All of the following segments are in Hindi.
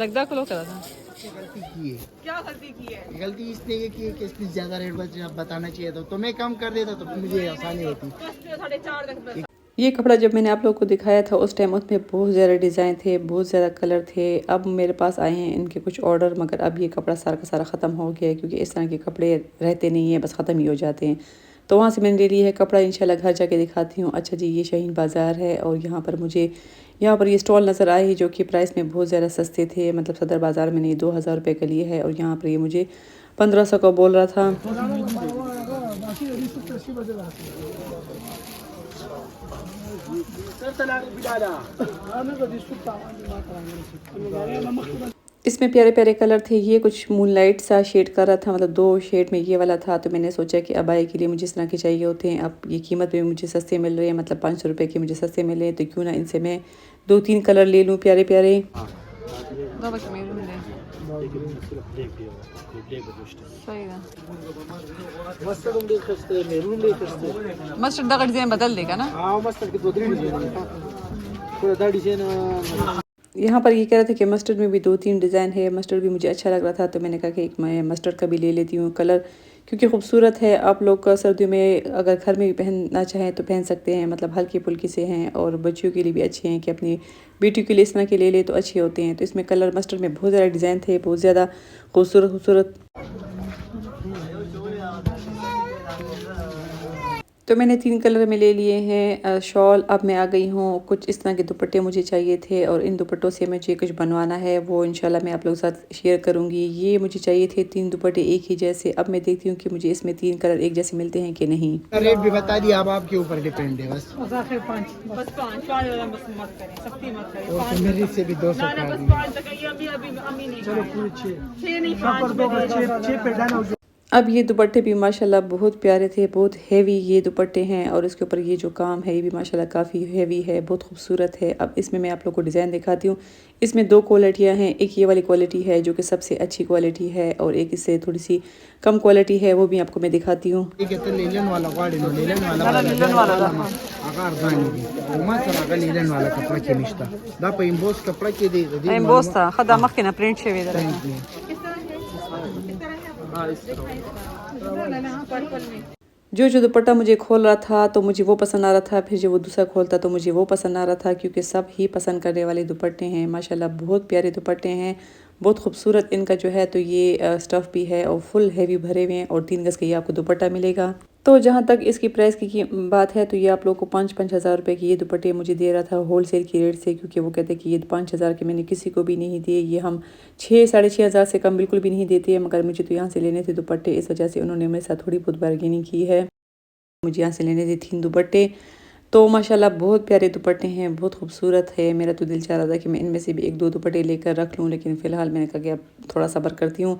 लगदा को लो करा था गलती की है। क्या गलती की है गलती इसने ये की है कि इसने ज्यादा रेट बताना चाहिए था, तो मैं कम कर देता तो मुझे आसानी होती। ये कपड़ा जब मैंने आप लोगों को दिखाया था उस टाइम उसमें बहुत ज़्यादा डिज़ाइन थे, बहुत ज़्यादा कलर थे। अब मेरे पास आए हैं इनके कुछ ऑर्डर, मगर अब ये कपड़ा सारा का सारा ख़त्म हो गया है क्योंकि इस तरह के कपड़े रहते नहीं हैं, बस ख़त्म ही हो जाते हैं। तो वहाँ से मैंने ले लिया है कपड़ा, इंशाल्लाह घर जाके दिखाती हूँ। अच्छा जी, ये शाहीन बाज़ार है और यहाँ पर मुझे ये स्टॉल नज़र आए जो कि प्राइस में बहुत ज़्यादा सस्ते थे। मतलब सदर बाज़ार मैंने 2000 रुपये का लिया है और यहाँ पर ये मुझे 1500 का बोल रहा था। इसमें प्यारे प्यारे कलर थे। ये कुछ मूनलाइट सा शेड कर रहा था, मतलब 2 शेड में ये वाला था। तो मैंने सोचा कि अबाई के लिए मुझे इस तरह के चाहिए होते हैं। अब ये कीमत में मुझे सस्ते मिल रहे हैं, मतलब 500 रुपये के मुझे सस्ते मिले हैं, तो क्यों ना इनसे मैं 2-3 कलर ले लूँ प्यारे प्यारे। मस्टर्ड का डिजाइन बदल देगा ना। यहाँ पर ये कह रहे थे कि मस्टर्ड में भी 2-3 डिज़ाइन है। मस्टर्ड भी मुझे अच्छा लग रहा था, तो मैंने कहा कि एक मैं मस्टर्ड का भी ले लेती हूँ कलर, क्योंकि खूबसूरत है। आप लोग का सर्दियों में अगर घर में भी पहनना चाहें तो पहन सकते हैं, मतलब हल्की फुल्की से हैं और बच्चियों के लिए भी अच्छे हैं कि अपनी बेटी के लिए इस तरह के ले ले तो अच्छे होते हैं। तो इसमें कलर मस्टर्ड में बहुत ज़्यादा डिज़ाइन थे, बहुत ज़्यादा खूबसूरत। तो मैंने 3 कलर में ले लिए हैं शॉल। अब मैं आ गई हूँ, कुछ इस तरह के दुपट्टे मुझे चाहिए थे और इन दुपट्टों से मुझे कुछ बनवाना है, वो इंशाल्लाह मैं आप लोगों के साथ शेयर करूँगी। ये मुझे चाहिए थे 3 दुपट्टे एक ही जैसे। अब मैं देखती हूँ कि मुझे इसमें 3 कलर एक जैसे मिलते हैं कि नहीं। रेट भी बता दिया, अब आपके ऊपर डिपेंड है बस। मेरे से भी 200 अब ये दुपट्टे भी माशाल्लाह बहुत प्यारे थे, बहुत हेवी ये दुपट्टे हैं और इसके ऊपर ये जो काम है ये भी माशाल्लाह काफ़ी हेवी है, बहुत खूबसूरत है। अब इसमें मैं आप लोग को डिज़ाइन दिखाती हूँ। इसमें 2 क्वालिटियाँ हैं, एक ये वाली क्वालिटी है जो कि सबसे अच्छी क्वालिटी है और एक इससे थोड़ी सी कम क्वालिटी है, वो भी आपको मैं दिखाती हूँ। जो दुपट्टा मुझे खोल रहा था तो मुझे वो पसंद आ रहा था, फिर जो वो दूसरा खोलता तो मुझे वो पसंद आ रहा था, क्योंकि सब ही पसंद करने वाले दुपट्टे हैं। माशाल्लाह बहुत प्यारे दुपट्टे हैं, बहुत खूबसूरत इनका जो है। तो ये स्टफ़ भी है और फुल हैवी भरे हुए हैं और 3 गज का ये आपको दुपट्टा मिलेगा। तो जहाँ तक इसकी प्राइस की बात है तो ये आप लोग को 5-5 हज़ार रुपये की ये दुपट्टे मुझे दे रहा था होलसेल की रेट से, क्योंकि वो कहते हैं कि ये 5 हज़ार के मैंने किसी को भी नहीं दिए, ये हम 6-6.5 हज़ार से कम बिल्कुल भी नहीं देते हैं। मगर मुझे तो यहाँ से लेने थे दुपट्टे, इस वजह से उन्होंने मेरे साथ थोड़ी बहुत बार्गेनिंग की है। मुझे यहाँ से लेने थे 3 दुपट्टे। तो माशाल्लाह बहुत प्यारे दुपट्टे हैं, बहुत खूबसूरत है। मेरा तो दिल चाह रहा था कि मैं इनमें से भी 1-2 दुपट्टे लेकर रख लूँ, लेकिन फ़िलहाल मैंने कहा कि अब थोड़ा सब्र करती हूँ।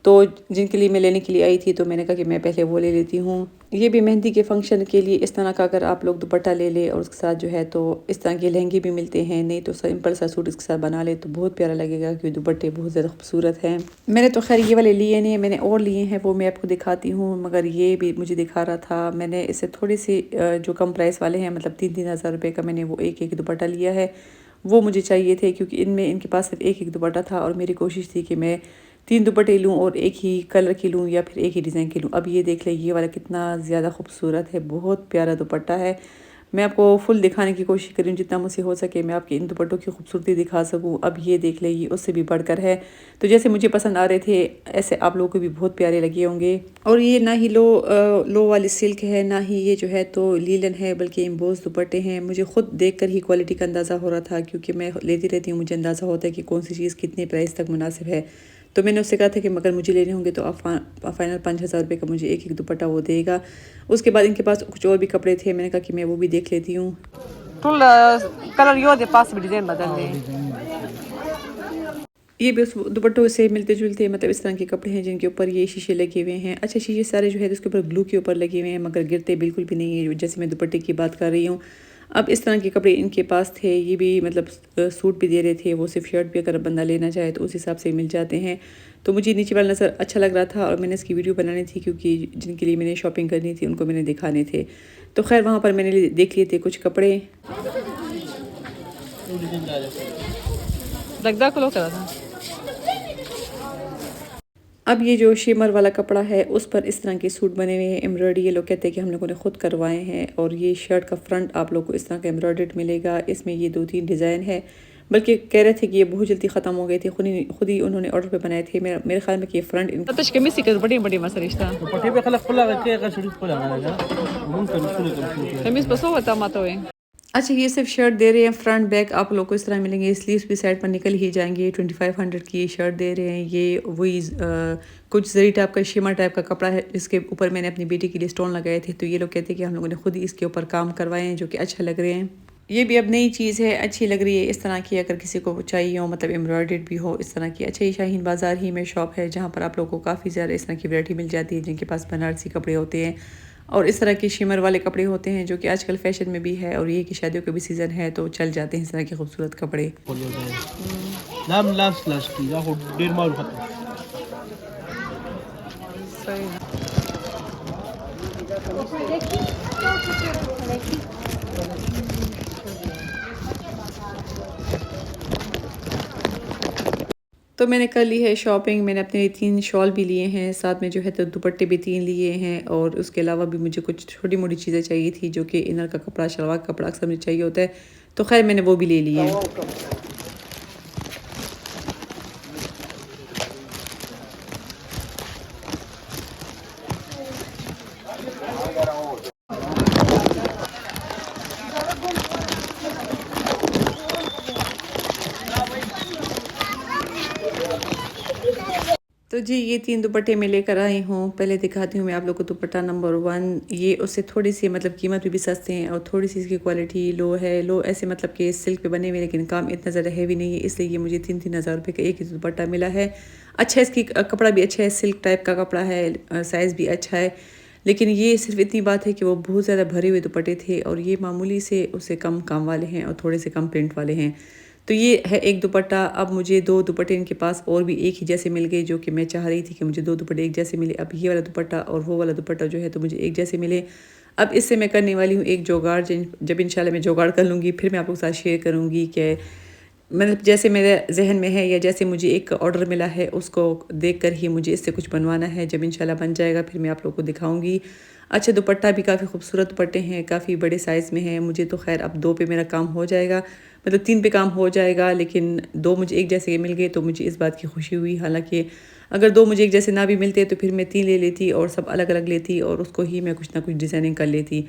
तो जिनके लिए मैं लेने के लिए आई थी तो मैंने कहा कि मैं पहले वो ले लेती हूँ। ये भी मेहंदी के फंक्शन के लिए इस तरह का अगर आप लोग दुपट्टा ले ले और उसके साथ जो है तो इस तरह के लहंगे भी मिलते हैं, नहीं तो सिंपल सा सूट इसके साथ बना ले तो बहुत प्यारा लगेगा, क्योंकि दुपट्टे बहुत ज़्यादा खूबसूरत हैं। मैंने तो खैर ये वाले लिए नहीं, मैंने और लिए हैं, वो मैं आपको दिखाती हूँ। मगर ये भी मुझे दिखा रहा था, मैंने इससे थोड़ी सी जो कम प्राइस वाले हैं, मतलब 3-3 हज़ार रुपये का, मैंने वो एक दुपट्टा लिया है। वो मुझे चाहिए थे क्योंकि इनके पास सिर्फ एक दुपट्टा था और मेरी कोशिश थी कि मैं 3 दुपट्टे लूँ और एक ही कलर की लूँ या फिर एक ही डिज़ाइन की लूँ। अब ये देख लें, ये वाला कितना ज़्यादा खूबसूरत है, बहुत प्यारा दुपट्टा है। मैं आपको फुल दिखाने की कोशिश करूँ जितना मुझसे हो सके, मैं आपके इन दुपट्टों की खूबसूरती दिखा सकूँ। अब ये देख लें, ये उससे भी बढ़कर है। तो जैसे मुझे पसंद आ रहे थे ऐसे आप लोगों को भी बहुत प्यारे लगे होंगे। और ये ना ही लो वाली सिल्क है, ना ही ये जो है तो लीलन है, बल्कि एम्बोस दुपट्टे हैं। मुझे खुद देख कर ही क्वालिटी का अंदाज़ा हो रहा था, क्योंकि मैं लेती रहती हूँ, मुझे अंदाज़ा होता है कि कौन सी चीज़ कितने प्राइस तक मुनासिब है। तो मैंने उससे कहा था कि मगर मुझे लेने होंगे तो फाइनल 5 हज़ार रुपये का मुझे एक दुपट्टा वो देगा। उसके बाद इनके पास कुछ और भी कपड़े थे, मैंने कहा कि मैं वो भी देख लेती हूँ। ये भी उस दुपट्टों से मिलते जुलते, मतलब इस तरह के कपड़े हैं जिनके ऊपर ये शीशे लगे हुए हैं। अच्छा, शीशे सारे जो है उसके ऊपर ग्लू के ऊपर लगे हुए हैं, मगर गिरते बिल्कुल भी नहीं है, जैसे मैं दुपट्टे की बात कर रही हूँ। अब इस तरह के कपड़े इनके पास थे, ये भी मतलब सूट भी दे रहे थे, वो सिर्फ शर्ट भी अगर बंदा लेना चाहे तो उस हिसाब से मिल जाते हैं। तो मुझे नीचे वाला नज़र अच्छा लग रहा था और मैंने इसकी वीडियो बनानी थी क्योंकि जिनके लिए मैंने शॉपिंग करनी थी उनको मैंने दिखाने थे। तो खैर वहाँ पर मैंने देख लिए थे कुछ कपड़े। अब ये जो शिमर वाला कपड़ा है उस पर इस तरह के सूट बने हुए हैं एम्ब्रॉयडरी, ये लोग कहते हैं कि हम लोगों ने खुद करवाए हैं। और ये शर्ट का फ्रंट आप लोग को इस तरह का एम्ब्रॉयडर्ड मिलेगा, इसमें ये 2-3 डिज़ाइन है, बल्कि कह रहे थे कि ये बहुत जल्दी ख़त्म हो गए थे, खुद ही उन्होंने ऑर्डर पे बनाए थे। मेरे ख्याल में कि ये फ्रंट बड़ी बड़ी मसरिश्ता अच्छा, ये सिर्फ शर्ट दे रहे हैं, फ्रंट बैक आप लोग को इस तरह मिलेंगे, स्लीव्स भी साइड पर निकल ही जाएंगे। 2500 की ये शर्ट दे रहे हैं। ये वही कुछ जरी टाइप का शिमर टाइप का कपड़ा है, इसके ऊपर मैंने अपनी बेटी के लिए स्टोन लगाए थे, तो ये लोग कहते हैं कि हम लोगों ने खुद ही इसके ऊपर काम करवाए हैं, जो कि अच्छा लग रहे हैं। ये भी अब नई चीज़ है, अच्छी लग रही है इस तरह की, अगर किसी को चाहिए हो मतलब एम्ब्रॉयडर्ड भी हो इस तरह की। अच्छा, ये शाहीन बाज़ार ही में शॉप है जहाँ पर आप लोगों को काफ़ी ज़्यादा इस तरह की वैरायटी मिल जाती है, जिनके पास बनारसी कपड़े होते हैं और इस तरह के शिमर वाले कपड़े होते हैं जो कि आजकल फैशन में भी है, और ये कि शादियों का भी सीज़न है तो चल जाते हैं इस तरह के खूबसूरत कपड़े। तो मैंने कर ली है शॉपिंग, मैंने अपने लिए 3 शॉल भी लिए हैं, साथ में जो है तो दुपट्टे भी 3 लिए हैं, और उसके अलावा भी मुझे कुछ छोटी मोटी चीज़ें चाहिए थी जो कि इनर का कपड़ा, शलवार का कपड़ा अक्सर मुझे चाहिए होता है, तो खैर मैंने वो भी ले लिए हैं। तो जी ये 3 दुपट्टे मैं लेकर आई हूँ। पहले दिखाती हूँ मैं आप लोग को दुपट्टा नंबर 1। ये उससे थोड़ी सी मतलब कीमत भी सस्ते हैं और थोड़ी सी इसकी क्वालिटी लो है। लो ऐसे मतलब कि सिल्क पे बने हुए, लेकिन काम इतना ज़्यादा हैवी नहीं है, इसलिए ये मुझे 3-3 हज़ार रुपये का एक ही दुपट्टा मिला है। अच्छा, इसकी कपड़ा भी अच्छा है, सिल्क टाइप का कपड़ा है, साइज़ भी अच्छा है। लेकिन ये सिर्फ इतनी बात है कि वो बहुत ज़्यादा भरे हुए दुपट्टे थे और ये मामूली से उससे कम काम वाले हैं और थोड़े से कम प्रिंट वाले हैं। तो ये है एक दुपट्टा। अब मुझे 2 दुपट्टे इनके पास और भी एक ही जैसे मिल गए, जो कि मैं चाह रही थी कि मुझे 2 दुपट्टे एक जैसे मिले। अब ये वाला दुपट्टा और वो वाला दुपट्टा जो है तो मुझे एक जैसे मिले। अब इससे मैं करने वाली हूँ एक जुगाड़, जब इंशाल्लाह मैं जुगाड़ कर लूँगी फिर मैं आप लोगों के साथ शेयर करूँगी कि मतलब जैसे मेरे जहन में है या जैसे मुझे एक ऑर्डर मिला है उसको देखकर ही मुझे इससे कुछ बनवाना है। जब इंशाल्लाह बन जाएगा फिर मैं आप लोगों को दिखाऊंगी। अच्छा, दुपट्टा भी काफ़ी खूबसूरत दुपट्टे हैं, काफ़ी बड़े साइज़ में है। मुझे तो खैर अब 2 पे मेरा काम हो जाएगा, मतलब 3 पे काम हो जाएगा, लेकिन 2 मुझे एक जैसे मिल गए तो मुझे इस बात की खुशी हुई। हालांकि अगर 2 मुझे एक जैसे ना भी मिलते तो फिर मैं 3 ले लेती और सब अलग अलग लेती और उसको ही मैं कुछ ना कुछ डिज़ाइनिंग कर लेती।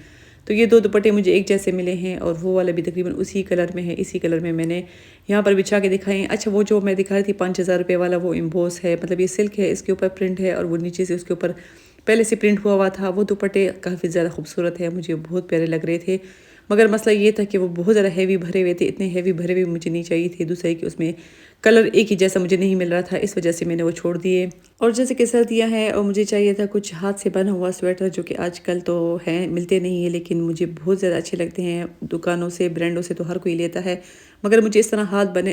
तो ये 2 दुपट्टे मुझे एक जैसे मिले हैं और वो वाला भी तकरीबन उसी कलर में है, इसी कलर में मैंने यहाँ पर बिछा के दिखाए हैं। अच्छा, वो जो मैं दिखा रही थी 5,000 रुपये वाला, वो एम्बोस है, मतलब ये सिल्क है, इसके ऊपर प्रिंट है और वो नीचे से उसके ऊपर पहले से प्रिंट हुआ था। वो दुपट्टे काफ़ी ज़्यादा खूबसूरत है, मुझे बहुत प्यारे लग रहे थे, मगर मसला ये था कि वो बहुत ज़्यादा हैवी भरे हुए थे। इतने हैवी भरे हुए मुझे नहीं चाहिए थे। दूसरा कि उसमें कलर एक ही जैसा मुझे नहीं मिल रहा था, इस वजह से मैंने वो छोड़ दिए। और जैसे कि सर्दियाँ हैं और मुझे चाहिए था कुछ हाथ से बना हुआ स्वेटर, जो कि आजकल तो हैं, मिलते नहीं है, लेकिन मुझे बहुत ज़्यादा अच्छे लगते हैं। दुकानों से, ब्रांडों से तो हर कोई लेता है, मगर मुझे इस तरह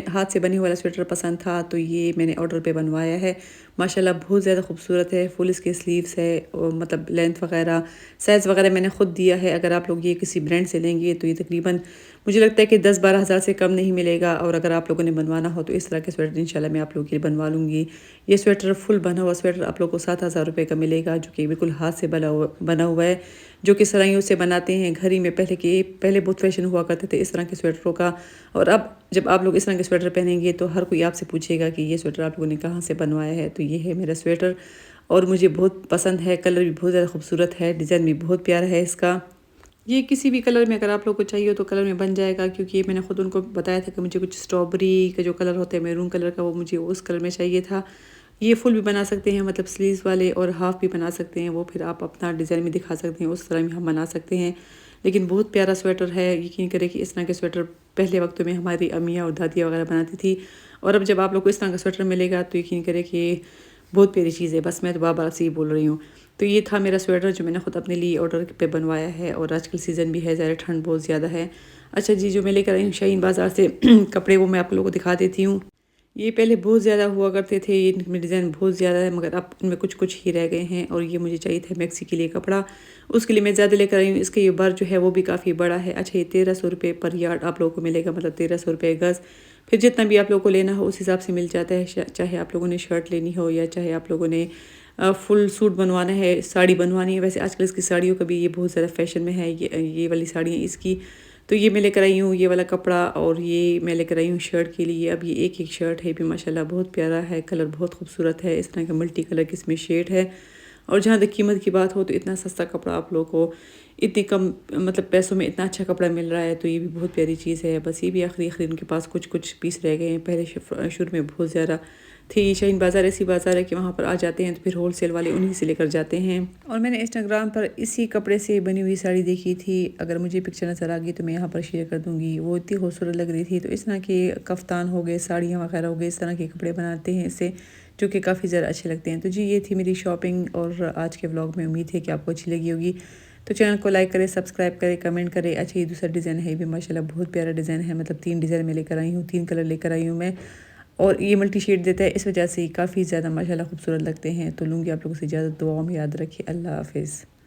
हाथ से बने वाला स्वेटर पसंद था, तो ये मैंने ऑर्डर पे बनवाया है। माशाल्लाह बहुत ज़्यादा खूबसूरत है, फुल इसके स्लीव्स है और मतलब लेंथ वगैरह, साइज़ वगैरह मैंने खुद दिया है। अगर आप लोग ये किसी ब्रांड से लेंगे तो ये तकरीबन मुझे लगता है कि 10-12 हज़ार से कम नहीं मिलेगा। और अगर आप लोगों ने बनवाना हो तो इस तरह के स्वेटर इंशाल्लाह मैं आप लोगों के लिए बनवा लूँगी। ये स्वेटर फुल बना हुआ स्वेटर आप लोग को 7,000 रुपये का मिलेगा, जो कि बिल्कुल हाथ से बना हुआ है, जो कि सलाइयों से बनाते हैं घर ही में। पहले बहुत फैशन हुआ करते थे इस तरह के स्वेटरों का, और अब जब आप लोग इस तरह के स्वेटर पहनेंगे तो हर कोई आपसे पूछेगा कि ये स्वेटर आप लोगों ने कहाँ से बनवाया है। तो ये है मेरा स्वेटर और मुझे बहुत पसंद है, कलर भी बहुत ज़्यादा खूबसूरत है, डिज़ाइन भी बहुत प्यारा है इसका। ये किसी भी कलर में अगर आप लोग को चाहिए तो कलर में बन जाएगा, क्योंकि मैंने ख़ुद उनको बताया था कि मुझे कुछ स्ट्रॉबेरी का जो कलर होता है, मैरून कलर का, वो मुझे उस कलर में चाहिए था। ये फुल भी बना सकते हैं, मतलब स्लीव्स वाले, और हाफ़ भी बना सकते हैं, वो फिर आप अपना डिज़ाइन में दिखा सकते हैं, उस तरह में हम बना सकते हैं। लेकिन बहुत प्यारा स्वेटर है, यकीन करें कि इस तरह के स्वेटर पहले वक्तों में हमारी अम्मियाँ और दादियाँ वगैरह बनाती थी, और अब जब आप लोग को इस तरह का स्वेटर मिलेगा तो यकीन करें कि बहुत प्यारी चीज़ है, बस मैं तो बार-बार से ही बोल रही हूँ। तो ये था मेरा स्वेटर जो मैंने खुद अपने लिए ऑर्डर पे बनवाया है, और आजकल सीज़न भी है, ज़्यादा ठंड बहुत ज़्यादा है। अच्छा जी, जो मैं लेकर आई हूँ शाहीन बाज़ार से कपड़े, वो मैं आप लोगों को दिखा देती हूँ। ये पहले बहुत ज़्यादा हुआ करते थे, इनमें डिज़ाइन बहुत ज़्यादा है, मगर अब इनमें कुछ-कुछ ही रह गए हैं, और ये मुझे चाहिए था मैक्सी के लिए कपड़ा, उसके लिए मैं ज़्यादा लेकर आई हूँ। इसका ये बर जो है वो भी काफ़ी बड़ा है। अच्छा, ये 1300 रुपये पर यार्ड आप लोगों को मिलेगा, मतलब 1300 रुपये गज़। फिर जितना भी आप लोगों को लेना हो उस हिसाब से मिल जाता है, चाहे आप लोगों ने शर्ट लेनी हो या चाहे आप लोगों ने फुल सूट बनवाना है, साड़ी बनवानी है। वैसे आजकल इसकी साड़ियों का भी ये बहुत ज़्यादा फ़ैशन में है, ये वाली साड़ियाँ इसकी। तो ये मैं लेकर आई हूँ ये वाला कपड़ा, और ये मैं लेकर आई हूँ शर्ट के लिए। अब ये एक-एक शर्ट है भी माशाल्लाह बहुत प्यारा है, कलर बहुत खूबसूरत है, इस तरह का मल्टी कलर की इसमें शेड है। और जहाँ तक कीमत की बात हो, तो इतना सस्ता कपड़ा आप लोगों को इतनी कम मतलब पैसों में इतना अच्छा कपड़ा मिल रहा है, तो ये भी बहुत प्यारी चीज़ है। बस ये भी आखिरी उनके पास कुछ पीस रह गए हैं, पहले शुरू में बहुत ज़्यादा थी। शाहीन बाज़ार ऐसी बाज़ार है कि वहाँ पर आ जाते हैं तो फिर होलसेल वाले उन्हीं से लेकर जाते हैं। और मैंने इंस्टाग्राम पर इसी कपड़े से बनी हुई साड़ी देखी थी, अगर मुझे पिक्चर नज़र आ गई तो मैं यहाँ पर शेयर कर दूँगी। वो इतनी खूबसूरत लग रही थी। तो इस तरह के कफ्तान हो गए, साड़ियाँ वगैरह हो गए, इस तरह के कपड़े बनाते हैं इससे, जो कि काफ़ी ज़्यादा अच्छे लगते हैं। तो जी, ये थी मेरी शॉपिंग और आज के व्लॉग में। उम्मीद है कि आपको अच्छी लगी होगी। तो चैनल को लाइक करें, सब्सक्राइब करें, कमेंट करें। अच्छा, ये दूसरा डिज़ाइन है, ये भी माशाल्लाह बहुत प्यारा डिज़ाइन है, मतलब 3 डिज़ाइन मैं लेकर आई हूँ, 3 कलर लेकर आई हूँ मैं, और ये मल्टी शेड देता है, इस वजह से काफ़ी ज़्यादा माशाल्लाह खूबसूरत लगते हैं। तो लूँगी आप लोगों से इजाज़त, दुआओं में याद रखिए। अल्लाह हाफ़िज़।